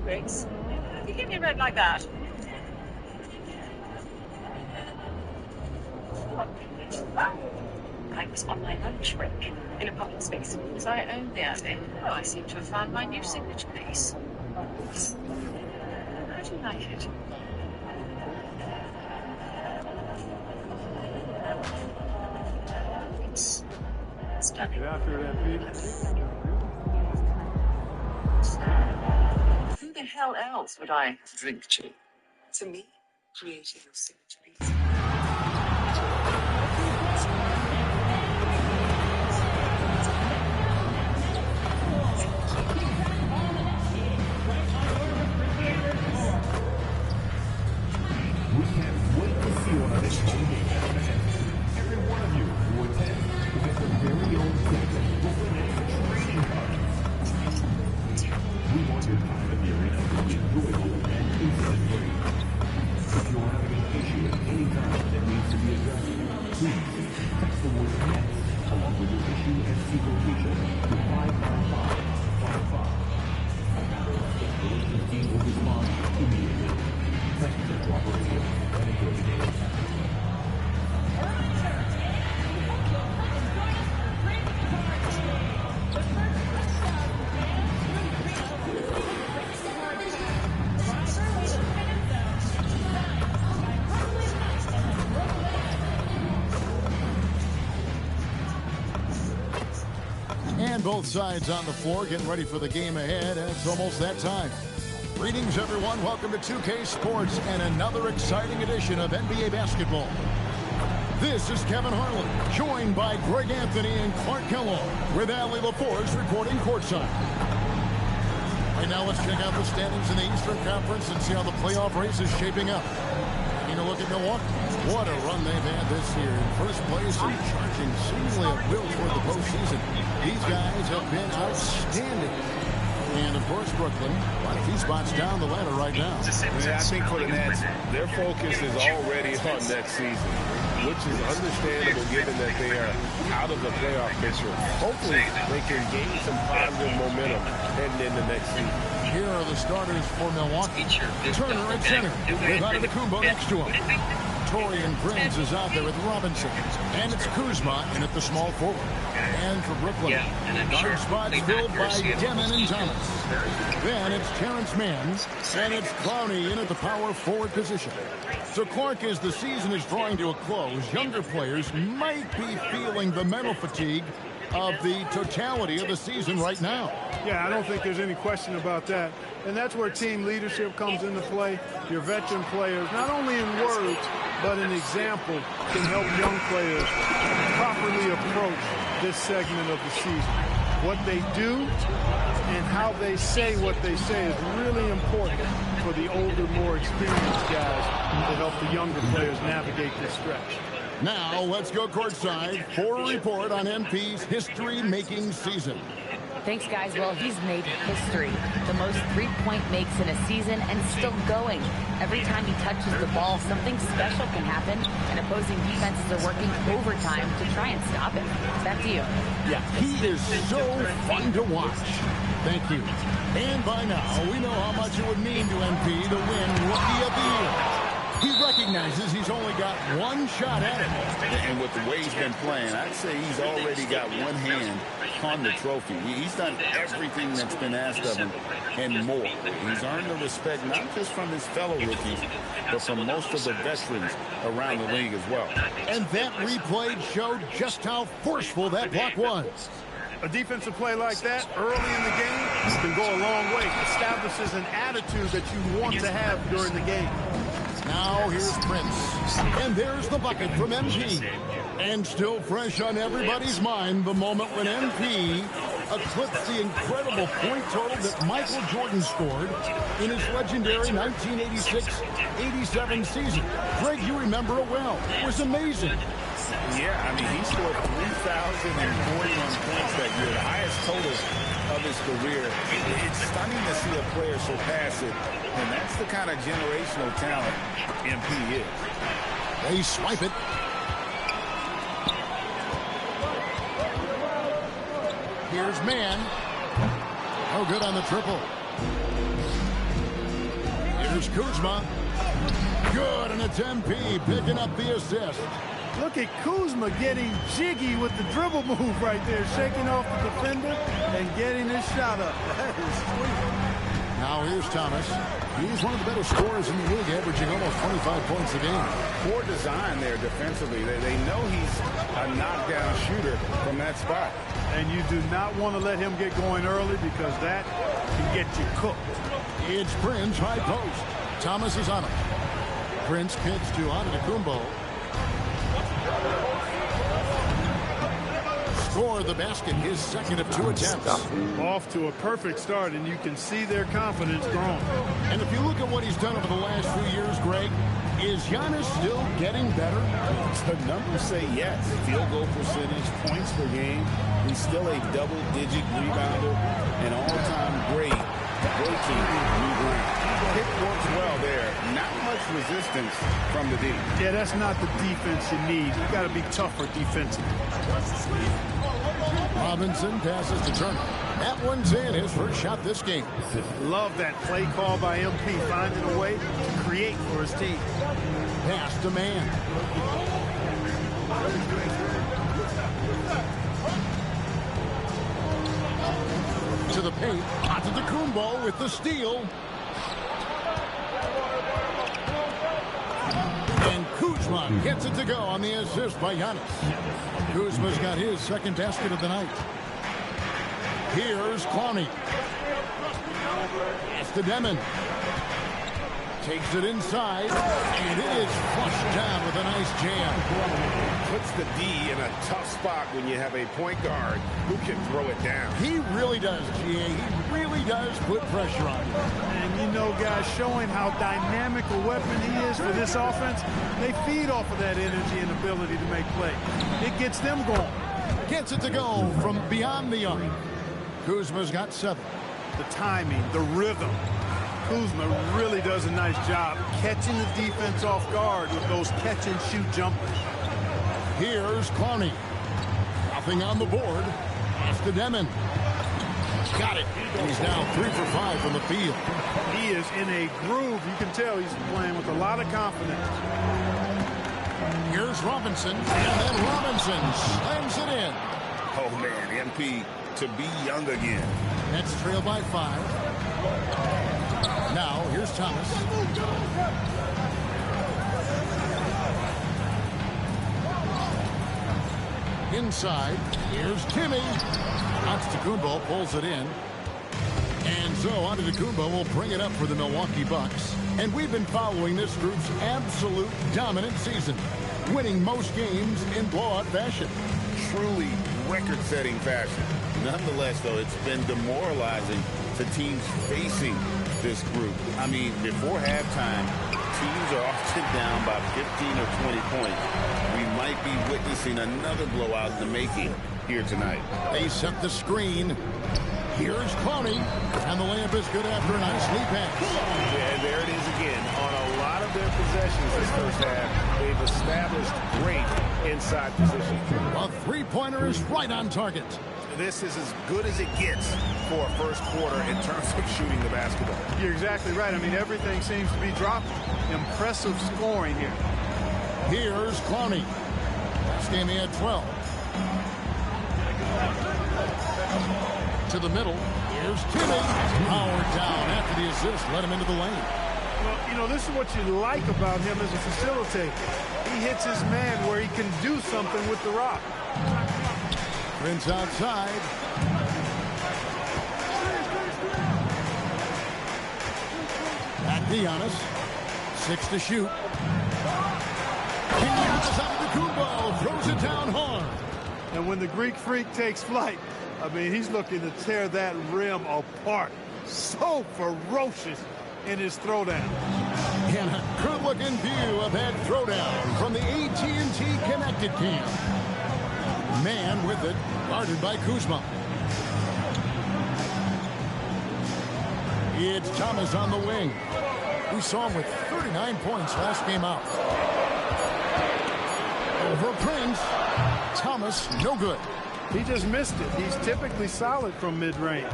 Briggs, you give me a red like that. I was on my lunch break in a public space. Was I only Abby? Oh, I seem to have found my new signature piece. How do you like it? It's stunning. Get after it, MP. Who the hell else would I drink to? To me, creating your signature piece. We can't wait to see one of this home game. Every one of you who attend will get their very own Texas Brooklyn Nets trading cards. We want your time at the arena to be enjoyable and incident-free. If you're having an issue at any time that needs to be addressed, please text the word Nets along with your issue and seek location to 55555. A member of the relations team will respond immediately. Thank you for cooperating and enjoy the game. And both sides on the floor getting ready for the game ahead, and it's almost that time. Greetings, everyone. Welcome to 2K Sports and another exciting edition of NBA basketball. This is Kevin Harlan, joined by Greg Anthony and Clark Kellogg, with Allie LaForce reporting courtside. Right now, let's check out the standings in the Eastern Conference and see how the playoff race is shaping up. Taking a look at Milwaukee. What a run they've had this year. In first place and charging seemingly at will toward the postseason. These guys have been outstanding. And, of course, Brooklyn, quite a few spots down the ladder right now. Yeah, I think for the Nets, their focus is already on next season, which is understandable given that they are out of the playoff picture. Hopefully, they can gain some positive momentum heading into next season. Here are the starters for Milwaukee. Turner at center, with Antetokounmpo next to him. Torian Prince is out there with Robinson. And it's Kuzma in at the small forward. And for Brooklyn, guard spots filled by Demon and Thomas. Then it's Terrence Mann, and it's Clowney in at the power forward position. So, Clark, as the season is drawing to a close, younger players might be feeling the mental fatigue of the totality of the season right now. Yeah, I don't think there's any question about that. And that's where team leadership comes into play. Your veteran players, not only in words, but in example, can help young players properly approach this segment of the season. What they do and how they say what they say is really important for the older, more experienced guys to help the younger players navigate this stretch. Now, let's go courtside for a report on MP's history-making season. Thanks, guys. Well, he's made history. The most three-point makes in a season and still going. Every time he touches the ball, something special can happen, and opposing defenses are working overtime to try and stop him. Back to you. Yeah, he is so fun to watch. Thank you. And by now, we know how much it would mean to MP to win Rookie of the Year. He recognizes he's only got one shot at it. And with the way he's been playing, I'd say he's already got one hand on the trophy. He's done everything that's been asked of him and more. He's earned the respect not just from his fellow rookies, but from most of the veterans around the league as well. And that replay showed just how forceful that block was. A defensive play like that early in the game can go a long way. Establishes an attitude that you want to have during the game. Now here's Prince. And there's the bucket from MP. And still fresh on everybody's mind, the moment when MP eclipsed the incredible point total that Michael Jordan scored in his legendary 1986-87 season. Greg, you remember it well. It was amazing. Yeah, I mean, he scored 3,041 points that year, the highest total of his career. It's stunning to see a player surpass it, and that's the kind of generational talent MP is. They swipe it. Here's Mann. No good on the triple. Here's Kuzma. Good, and it's MP picking up the assist. Look at Kuzma getting jiggy with the dribble move right there, shaking off the defender and getting his shot up. That is sweet. Now here's Thomas. He's one of the better scorers in the league, averaging almost 25 points a game. Poor design there defensively. They know he's a knockdown shooter from that spot. And you do not want to let him get going early because that can get you cooked. It's Prince, high post. Thomas is on it. Prince kicks to Antetokounmpo. Scored the basket, his second of 2 attempts. Off to a perfect start, and you can see their confidence growing. And if you look at what he's done over the last few years, Greg, is Giannis still getting better? The numbers say yes. Field goal percentage, points per game. He's still a double-digit rebounder, an all-time great breaking new ground. Pick works well there. Not much resistance from the D. Yeah, that's not the defense you need. You got to be tougher defensively. Robinson passes to Turner. That one's in, his first shot this game. Love that play call by MP, finding a way to create for his team. Pass to man. To the paint. Antetokounmpo with the steal. And Kuzma gets it to go on the assist by Giannis. Kuzma's got his second basket of the night. Here's Clowney. It's to Demon. Takes it inside, and it is flushed down with a nice jam. Puts the D in a tough spot when you have a point guard who can throw it down. He really does, GA. He really does put pressure on you. And you know, guys, showing how dynamic a weapon he is for this offense, they feed off of that energy and ability to make plays. It gets them going. Gets it to go from beyond the arc. Kuzma's got 7. The timing, the rhythm. Kuzma really does a nice job catching the defense off guard with those catch-and-shoot jumpers. Here's Clowney. Nothing on the board. Pass to Demon. Got it. And he's now 3 for 5 from the field. He is in a groove. You can tell he's playing with a lot of confidence. Here's Robinson. And then Robinson slams it in. Oh, man, MP to be young again. Nets trail by 5. Now, here's Thomas. Inside, here's Timmy. Antetokounmpo pulls it in. And so Antetokounmpo will bring it up for the Milwaukee Bucks. And we've been following this group's absolute dominant season, winning most games in blowout fashion. Truly record-setting fashion. Nonetheless, though, it's been demoralizing to teams facing this group. I mean, before halftime, teams are often down by 15 or 20 points. We might be witnessing another blowout in the making here tonight. They set the screen. Here's Clowney, and the layup is good after a nice lead pass. Yeah, there it is again. On a lot of their possessions this first half, they've established great inside position. A three-pointer is right on target. This is as good as it gets for a first quarter in terms of shooting the basketball. You're exactly right. I mean, everything seems to be dropping. Impressive scoring here. Here's Clowney. Last game he had 12. To the middle. Here's Timmy. Powered down after the assist. Let him into the lane. Well, you know, this is what you like about him as a facilitator. He hits his man where he can do something with the rock. Prince outside. Back to Giannis. 6 to shoot. Giannis Antetokounmpo throws it down hard. And when the Greek Freak takes flight, I mean, he's looking to tear that rim apart. So ferocious in his throwdown. And a good-looking view of that throwdown from the AT&T Connected Cam. Man with it, guarded by Kuzma. It's Thomas on the wing. We saw him with 39 points last game out. Over Prince. Thomas, no good. He just missed it. He's typically solid from mid-range.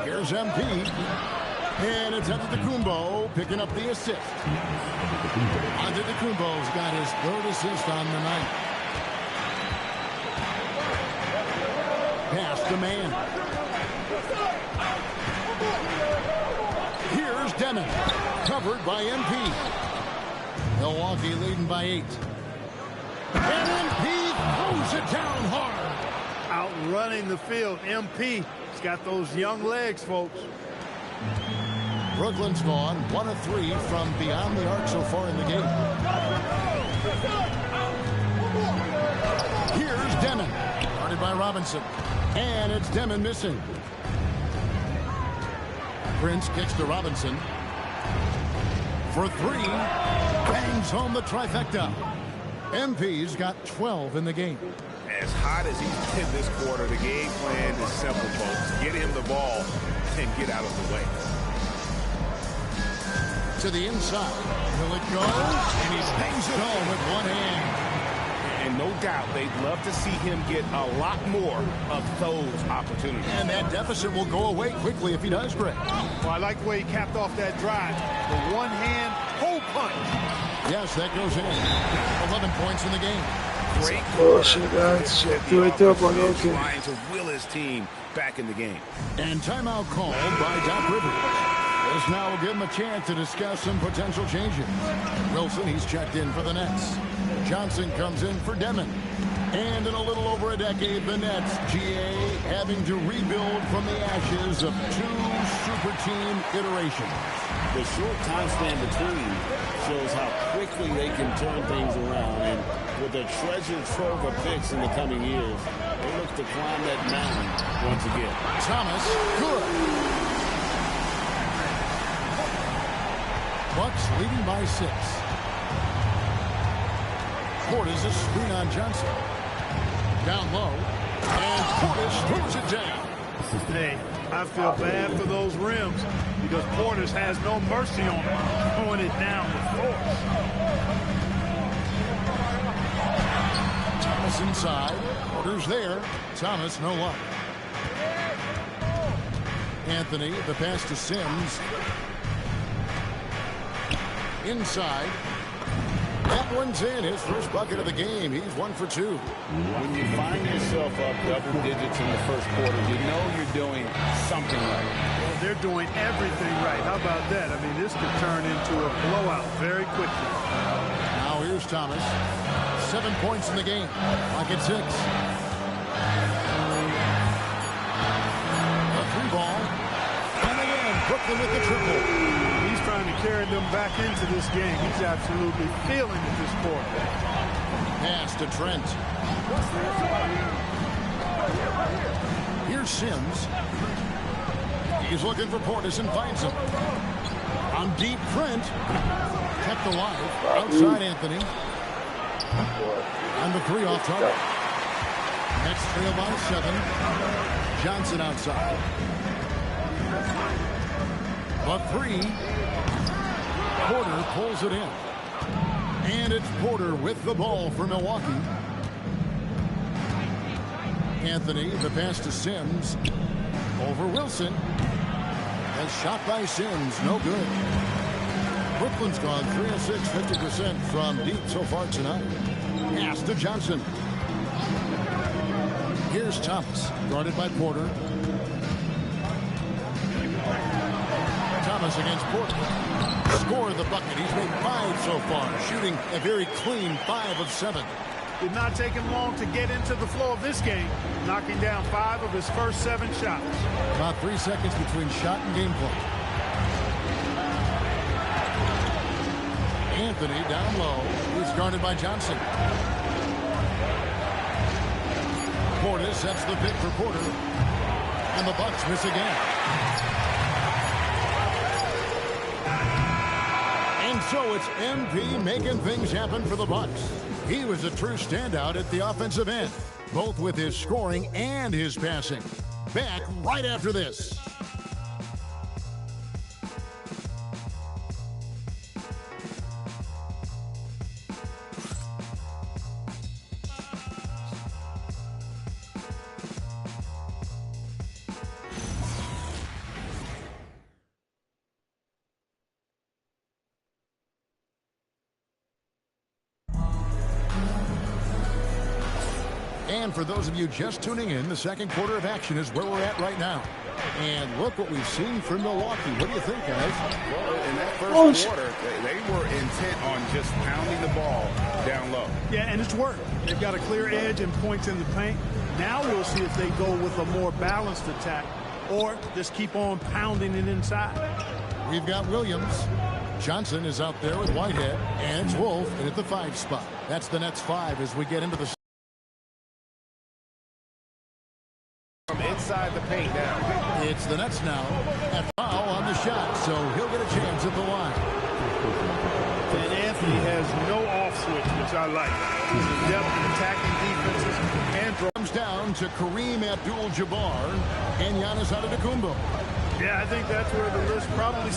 Here's MP. And it's Antetokounmpo picking up the assist. Antetokounmpo's got his 3rd assist on the night. Pass to man. Here's Demon. Covered by MP. Milwaukee leading by 8. And MP throws it down hard. Outrunning the field. MP. He's got those young legs, folks. Brooklyn's gone 1 of 3 from beyond the arc so far in the game. Here's Demon. Guarded by Robinson. And it's Demon missing. Prince kicks to Robinson. For 3. Bangs home the trifecta. MP's got 12 in the game. As hot as he's been this quarter, the game plan is simple, folks. Get him the ball and get out of the way. To the inside. Will it go? And he bangs it home with one hand. And no doubt they'd love to see him get a lot more of those opportunities. And that deficit will go away quickly if he does, Greg. Well, I like the way he capped off that drive. The one-hand hole punch. Yes, that goes in. 11 points in the game. Great Bullshit, guys. Do it up on okay. Trying to will his team back in the game. And timeout called by Doc Rivers. This now will give him a chance to discuss some potential changes. Wilson, he's checked in for the Nets. Johnson comes in for Demon. And in a little over a decade, the Nets, GA, having to rebuild from the ashes of 2 super team iterations. The short time span between shows how quickly they can turn things around. And with a treasure trove of picks in the coming years, they look to climb that mountain once again. Thomas, good. Bucks leading by 6. Portis a screen on Johnson. Down low. And Portis throws it down. Hey, I feel bad for those rims because Portis has no mercy on him, throwing it down with force. Thomas inside. Porter's there. Thomas, no luck. Anthony, the pass to Sims. Inside. That one's in. His first bucket of the game. He's 1 for 2. When you find yourself up double digits in the first quarter, you know you're doing something right. Well, they're doing everything right. How about that? I mean, this could turn into a blowout very quickly. Now here's Thomas. 7 points in the game. Like at 6. A 3 ball. And again, Brooklyn with the triple. He's trying to carry them back into this game. He's absolutely feeling it this quarter. Pass to Trent. Here's Sims. He's looking for Portis and finds him. On deep, Trent. Kept alive. Outside Anthony. And the 3 off target. Next trail by 7. Johnson outside. The 3. Porter pulls it in. And it's Porter with the ball for Milwaukee. Anthony, the pass to Sims. Over Wilson. A shot by Sims, no good. Brooklyn's gone 3 of 6, 50% from deep so far tonight. Pass to Johnson. Here's Thomas, guarded by Porter. Thomas against Porter. Score the bucket. He's made 5 so far, shooting a very clean 5 of 7. Did not take him long to get into the flow of this game, knocking down 5 of his first 7 shots. About 3 seconds between shot and gameplay. Anthony down low. He's guarded by Johnson. Portis sets the pick for Porter. And the Bucks miss again. And so it's MP making things happen for the Bucks. He was a true standout at the offensive end, both with his scoring and his passing. Back right after this. And for those of you just tuning in, the second quarter of action is where we're at right now. And look what we've seen from Milwaukee. What do you think, guys? Well, in that first quarter, they were intent on just pounding the ball down low. Yeah, and it's worked. They've got a clear edge and points in the paint. Now we'll see if they go with a more balanced attack or just keep on pounding it inside. We've got Williams. Johnson is out there with Whitehead. And it's Wolf in at the 5 spot. That's the Nets 5 as we get into the... From inside the paint now. It's the Nets now. And foul on the shot, so he'll get a chance at the line. And Anthony has no off switch, which I like. He's adept in attacking defenses and Comes down to Kareem Abdul-Jabbar and Giannis Antetokounmpo. yeah, I think that's where the list probably